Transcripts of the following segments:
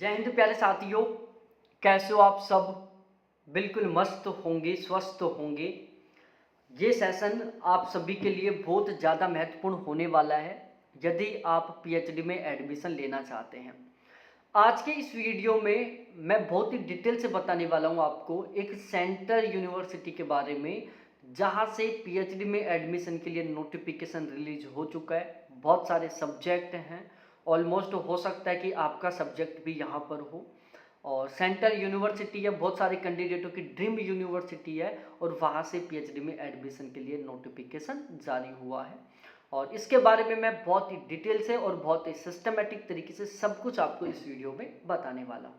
जय हिंद प्यारे साथियों, कैसे हो आप सब। बिल्कुल मस्त होंगे, स्वस्थ होंगे। ये सेशन आप सभी के लिए बहुत ज़्यादा महत्वपूर्ण होने वाला है यदि आप पीएचडी में एडमिशन लेना चाहते हैं। आज के इस वीडियो में मैं बहुत ही डिटेल से बताने वाला हूँ आपको एक सेंट्रल यूनिवर्सिटी के बारे में, जहाँ से पीएचडी में एडमिशन के लिए नोटिफिकेशन रिलीज हो चुका है। बहुत सारे सब्जेक्ट हैं, ऑलमोस्ट हो सकता है कि आपका सब्जेक्ट भी यहाँ पर हो। और सेंट्रल यूनिवर्सिटी है, बहुत सारे कैंडिडेटों की ड्रीम यूनिवर्सिटी है, और वहाँ से पीएचडी में एडमिशन के लिए नोटिफिकेशन जारी हुआ है। और इसके बारे में मैं बहुत ही डिटेल से और बहुत ही सिस्टमेटिक तरीके से सब कुछ आपको इस वीडियो में बताने वाला हूँ।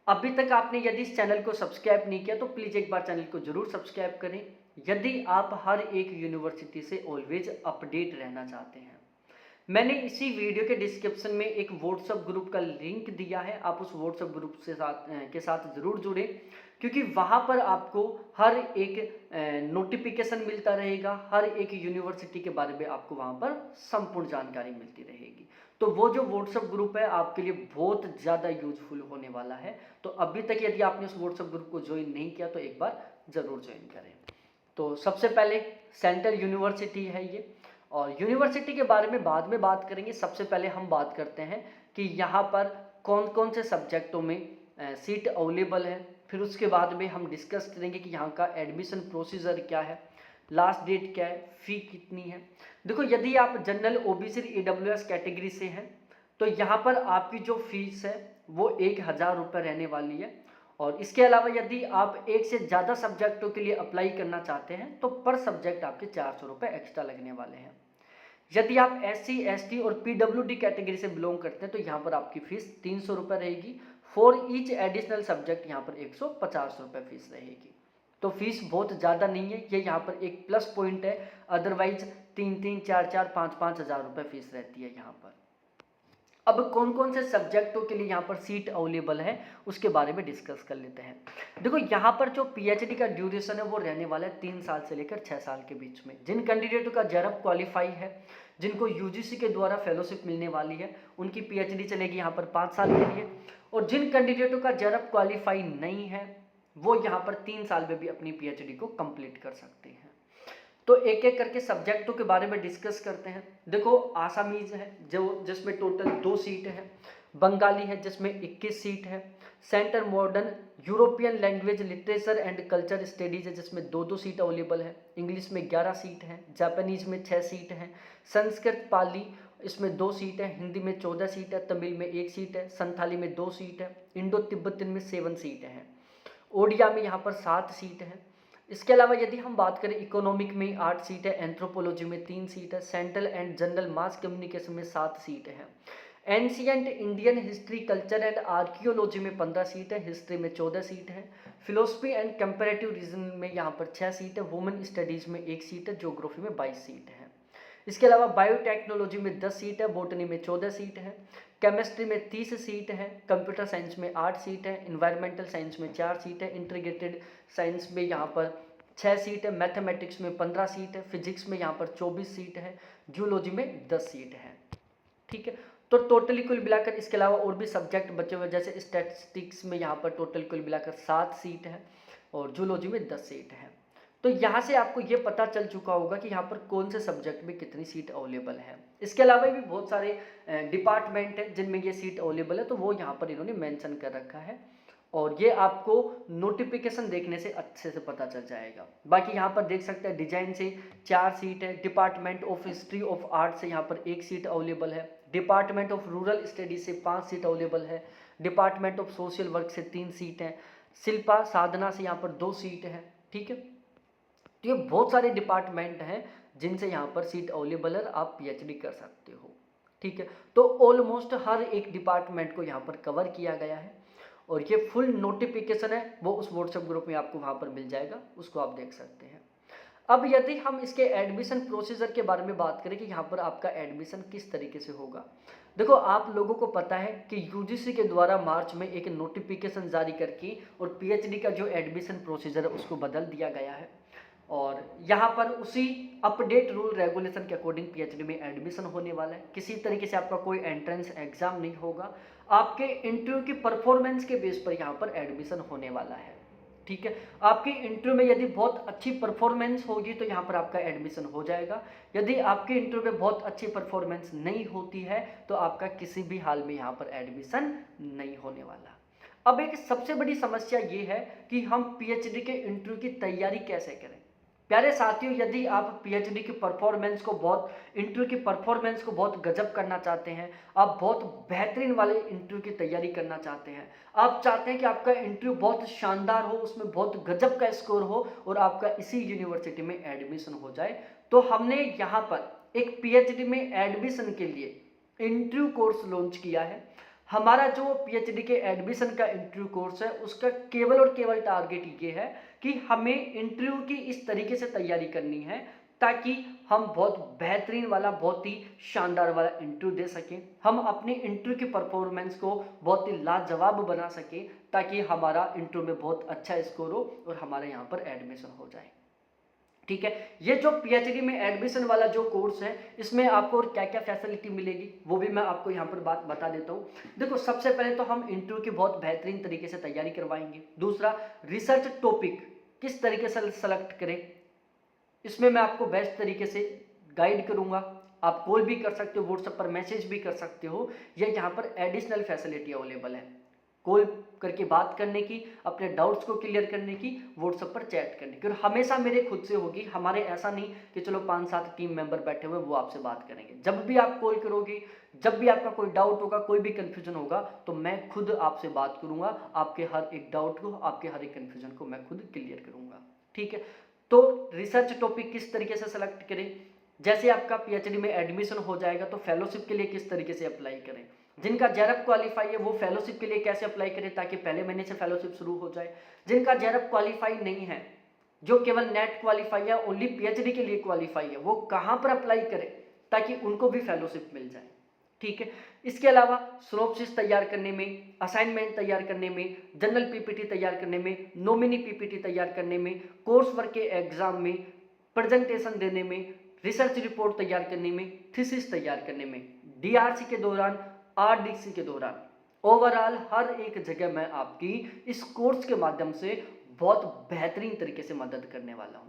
अभी तक आपने यदि इस चैनल को सब्सक्राइब नहीं किया तो प्लीज़ एक बार चैनल को जरूर सब्सक्राइब करें, यदि आप हर एक यूनिवर्सिटी से ऑलवेज अपडेट रहना चाहते हैं। मैंने इसी वीडियो के डिस्क्रिप्शन में एक व्हाट्सएप ग्रुप का लिंक दिया है, आप उस व्हाट्सएप ग्रुप के साथ ज़रूर जुड़े, क्योंकि वहाँ पर आपको हर एक नोटिफिकेशन मिलता रहेगा, हर एक यूनिवर्सिटी के बारे में आपको वहाँ पर संपूर्ण जानकारी मिलती रहेगी। तो वो जो व्हाट्सएप ग्रुप है आपके लिए बहुत ज़्यादा यूजफुल होने वाला है। तो अभी तक यदि आपने उस व्हाट्सएप ग्रुप को ज्वाइन नहीं किया तो एक बार ज़रूर ज्वाइन करें। तो सबसे पहले सेंट्रल यूनिवर्सिटी है ये, और यूनिवर्सिटी के बारे में बाद में बात करेंगे। सबसे पहले हम बात करते हैं कि यहाँ पर कौन कौन से सब्जेक्टों में सीट अवेलेबल है। फिर उसके बाद में हम डिस्कस करेंगे कि यहाँ का एडमिशन प्रोसीजर क्या है, लास्ट डेट क्या है, फ़ी कितनी है। देखो, यदि आप जनरल ओबीसी ईडब्ल्यूएस कैटेगरी से हैं तो यहाँ पर आपकी जो फीस है वो 1000 रुपये रहने वाली है। और इसके अलावा यदि आप एक से ज़्यादा सब्जेक्टों के लिए अप्लाई करना चाहते हैं तो पर सब्जेक्ट आपके 400 रुपये एक्स्ट्रा लगने वाले हैं। यदि आप SC ST और PWD कैटेगरी से बिलोंग करते हैं तो यहाँ पर आपकी फीस 300 रुपये रहेगी। फॉर ईच एडिशनल सब्जेक्ट यहाँ पर 150 रुपये फीस रहेगी। तो फीस बहुत ज़्यादा नहीं है, ये यहाँ पर एक प्लस पॉइंट है। अदरवाइज 3-3, 4-4, 5-5 हज़ार रुपये फीस रहती है यहाँ पर। अब कौन कौन से सब्जेक्टों के लिए यहाँ पर सीट अवेलेबल है उसके बारे में डिस्कस कर लेते हैं। देखो, यहाँ पर जो पीएचडी का ड्यूरेशन है वो रहने वाला है 3 साल से लेकर 6 साल के बीच में। जिन कैंडिडेटों का जेआरएफ क्वालिफाई है, जिनको यूजीसी के द्वारा फेलोशिप मिलने वाली है, उनकी पीएचडी चलेगी यहाँ पर 5 साल के लिए। और जिन कैंडिडेटों का जेआरएफ क्वालिफाई नहीं है वो यहाँ पर 3 साल में भी अपनी पीएचडी को कंप्लीट कर सकते हैं। तो एक एक करके सब्जेक्टों के बारे में डिस्कस करते हैं। देखो, आसामीज है जो जिसमें टोटल 2 सीट है, बंगाली है जिसमें 21 सीट है, centre modern European language literature and culture studies है जिसमें 2-2 सीट अवेलेबल है, इंग्लिश में 11 सीट है, जापानीज में 6 सीट है, संस्कृत पाली इसमें 2 सीट है, हिंदी में 14 सीट है, तमिल में 1 सीट है, संथाली में 2 सीट है, इंडो तिब्बतन में 7 सीट है, ओडिया में यहाँ पर 7 सीट है। इसके अलावा यदि हम बात करें इकोनॉमिक में 8 सीट है, एंथ्रोपोलॉजी में 3 सीट है, central and general mass communication में 7 सीट है, ancient Indian history culture and archaeology में 15 सीट है, हिस्ट्री में 14 सीट है, फिलोसफी एंड कंपैरेटिव रीजन में यहाँ पर 6 सीट है, वुमेन स्टडीज़ में 1 सीट है, ज्योग्राफी में 22 सीट है। इसके अलावा बायोटेक्नोलॉजी में 10 सीट है, बॉटनी में 14 सीट है, केमिस्ट्री में 30 सीट है, कंप्यूटर साइंस में 8 सीट है, इन्वायरमेंटल साइंस में 4 सीट है, इंटीग्रेटेड साइंस में यहाँ पर 6 सीट है, मैथमेटिक्स में 15 सीट है, फिजिक्स में यहाँ पर 24 सीट है, जूलॉजी में 10 सीट है। ठीक है, तो टोटली कुल मिलाकर इसके अलावा और भी सब्जेक्ट बचे हुए जैसे स्टैटिस्टिक्स में यहाँ पर टोटल कुल मिलाकर 7 सीट है, और जूलॉजी में 10 सीट है। तो यहाँ से आपको ये पता चल चुका होगा कि यहाँ पर कौन से सब्जेक्ट में कितनी सीट अवेलेबल है। इसके अलावा भी बहुत सारे डिपार्टमेंट हैं जिनमें ये सीट अवेलेबल है, तो वो यहाँ पर इन्होंने मेंशन कर रखा है, और ये आपको नोटिफिकेशन देखने से अच्छे से पता चल जाएगा। बाकी यहाँ पर देख सकते हैं डिजाइन से 4 सीट है, department of history of art से यहाँ पर 1 सीट अवेलेबल है, डिपार्टमेंट ऑफ रूरल स्टडीज से 5 सीट अवेलेबल है, डिपार्टमेंट ऑफ सोशल वर्क से 3 सीट है, शिल्पा साधना से यहाँ पर 2 सीट है। ठीक है, तो ये बहुत सारे डिपार्टमेंट हैं जिनसे यहाँ पर सीट अवेलेबल है, आप पीएचडी कर सकते हो। ठीक है, तो ऑलमोस्ट हर एक डिपार्टमेंट को यहाँ पर कवर किया गया है, और ये फुल नोटिफिकेशन है वो उस व्हाट्सएप ग्रुप में आपको वहाँ पर मिल जाएगा, उसको आप देख सकते हैं। अब यदि हम इसके एडमिशन प्रोसीजर के बारे में बात करें कि यहाँ पर आपका एडमिशन किस तरीके से होगा। देखो, आप लोगों को पता है कि यूजीसी के द्वारा मार्च में एक नोटिफिकेशन जारी करके और पीएचडी का जो एडमिशन प्रोसीजर है उसको बदल दिया गया है, और यहाँ पर उसी अपडेट रूल रेगुलेशन के अकॉर्डिंग पीएचडी में एडमिशन होने वाला है। किसी तरीके से आपका कोई एंट्रेंस एग्जाम नहीं होगा, आपके इंटरव्यू की परफॉर्मेंस के बेस पर यहाँ पर एडमिशन होने वाला है। ठीक है, आपकी इंटरव्यू में यदि बहुत अच्छी परफॉर्मेंस होगी तो यहाँ पर आपका एडमिशन हो जाएगा। यदि आपके इंटरव्यू में बहुत अच्छी परफॉर्मेंस नहीं होती है तो आपका किसी भी हाल में यहाँ पर एडमिशन नहीं होने वाला। अब एक सबसे बड़ी समस्या ये है कि हम पीएचडी के इंटरव्यू की तैयारी कैसे करें। प्यारे साथियों, यदि आप पीएचडी की परफॉर्मेंस को बहुत इंटरव्यू की परफॉर्मेंस को बहुत गजब करना चाहते हैं, आप बहुत बेहतरीन वाले इंटरव्यू की तैयारी करना चाहते हैं, आप चाहते हैं कि आपका इंटरव्यू बहुत शानदार हो, उसमें बहुत गजब का स्कोर हो और आपका इसी यूनिवर्सिटी में एडमिशन हो जाए, तो हमने यहाँ पर एक पीएचडी में एडमिशन के लिए इंटरव्यू कोर्स लॉन्च किया है। हमारा जो पीएचडी के एडमिशन का इंटरव्यू कोर्स है उसका केवल और केवल टारगेट ये है कि हमें इंटरव्यू की इस तरीके से तैयारी करनी है ताकि हम बहुत बेहतरीन वाला, बहुत ही शानदार वाला इंटरव्यू दे सकें, हम अपने इंटरव्यू की परफॉर्मेंस को बहुत ही लाजवाब बना सकें ताकि हमारा इंटरव्यू में बहुत अच्छा स्कोर हो और हमारे यहाँ पर एडमिशन हो जाए। ठीक है, ये जो पीएचडी में एडमिशन वाला जो कोर्स है इसमें आपको क्या क्या फैसिलिटी मिलेगी वो भी मैं आपको यहाँ पर बात बता देता हूँ। देखो, सबसे पहले तो हम इंटरव्यू की बहुत बेहतरीन तरीके से तैयारी करवाएंगे। दूसरा, रिसर्च टॉपिक किस तरीके से सेलेक्ट करें, इसमें मैं आपको बेस्ट तरीके से गाइड करूँगा। आप कॉल भी कर सकते हो, व्हाट्सएप पर मैसेज भी कर सकते हो, ये यहाँ पर एडिशनल फैसिलिटी अवेलेबल है। कॉल करके बात करने की, अपने डाउट्स को क्लियर करने की, व्हाट्सएप पर चैट करने की, और हमेशा मेरे खुद से होगी। हमारे ऐसा नहीं कि चलो 5-7 टीम मेंबर बैठे हुए वो आपसे बात करेंगे। जब भी आप कॉल करोगे, जब भी आपका कोई डाउट होगा, कोई भी कन्फ्यूजन होगा, तो मैं खुद आपसे बात करूंगा। आपके हर एक डाउट को, आपके हर एक कन्फ्यूजन को मैं खुद क्लियर करूंगा। ठीक है, तो रिसर्च टॉपिक किस तरीके से सेलेक्ट करें, जैसे आपका पीएचडी में एडमिशन हो जाएगा तो फेलोशिप के लिए किस तरीके से अप्लाई करें, जिनका जेआरएफ क्वालिफाई है वो फेलोशिप के लिए कैसे अप्लाई करें ताकि पहले महीने से फेलोशिप शुरू हो जाए, जिनका जेआरएफ क्वालिफाई नहीं है, जो केवल नेट क्वालिफाई है, ओनली पीएचडी के लिए क्वालिफाई है, वो कहाँ पर अप्लाई करें ताकि उनको भी फेलोशिप मिल जाए। ठीक है, इसके अलावा सिनॉप्सिस तैयार करने में, असाइनमेंट तैयार करने में, जनरल पीपीटी तैयार करने में, नॉमिनी पीपीटी तैयार करने में, कोर्स वर्क के एग्जाम में, प्रेजेंटेशन देने में, रिसर्च रिपोर्ट तैयार करने में, थीसिस तैयार करने में, डीआरसी के दौरान, आरडीसी के दौरान, ओवरऑल हर एक जगह मैं आपकी इस कोर्स के माध्यम से बहुत बेहतरीन तरीके से मदद करने वाला हूं।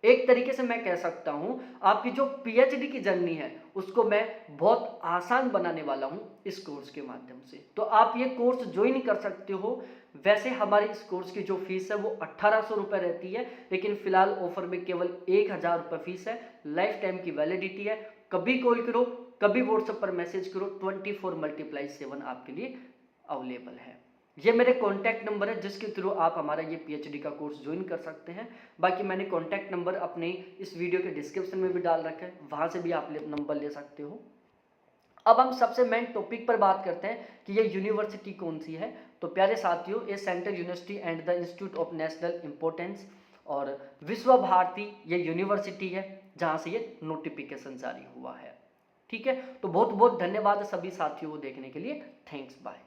एक तरीके से मैं कह सकता हूं आपकी जो पीएचडी की जर्नी है उसको मैं बहुत आसान बनाने वाला हूं इस कोर्स के माध्यम से। तो आप ये कोर्स ज्वाइन कर सकते हो। वैसे हमारे इस कोर्स की जो फीस है वो 1800 रुपये रहती है, लेकिन फिलहाल ऑफर में केवल 1000 रुपये फीस है। लाइफ टाइम की वैलिडिटी है। कभी कॉल करो, कभी व्हाट्सएप पर मैसेज करो, 24x7 आपके लिए अवेलेबल है। ये मेरे कॉन्टैक्ट नंबर है जिसके थ्रू आप हमारा ये पीएचडी का कोर्स ज्वाइन कर सकते हैं। बाकी मैंने कॉन्टैक्ट नंबर अपने इस वीडियो के डिस्क्रिप्शन में भी डाल रखा है, वहाँ से भी आप नंबर ले सकते हो। अब हम सबसे मेन टॉपिक पर बात करते हैं कि ये यूनिवर्सिटी कौन सी है। तो प्यारे साथियों, ये central university and the institute of national importance और विश्व भारती ये यूनिवर्सिटी है जहाँ से ये नोटिफिकेशन जारी हुआ है। ठीक है, तो बहुत बहुत धन्यवाद सभी साथियों को देखने के लिए। Thanks, bye.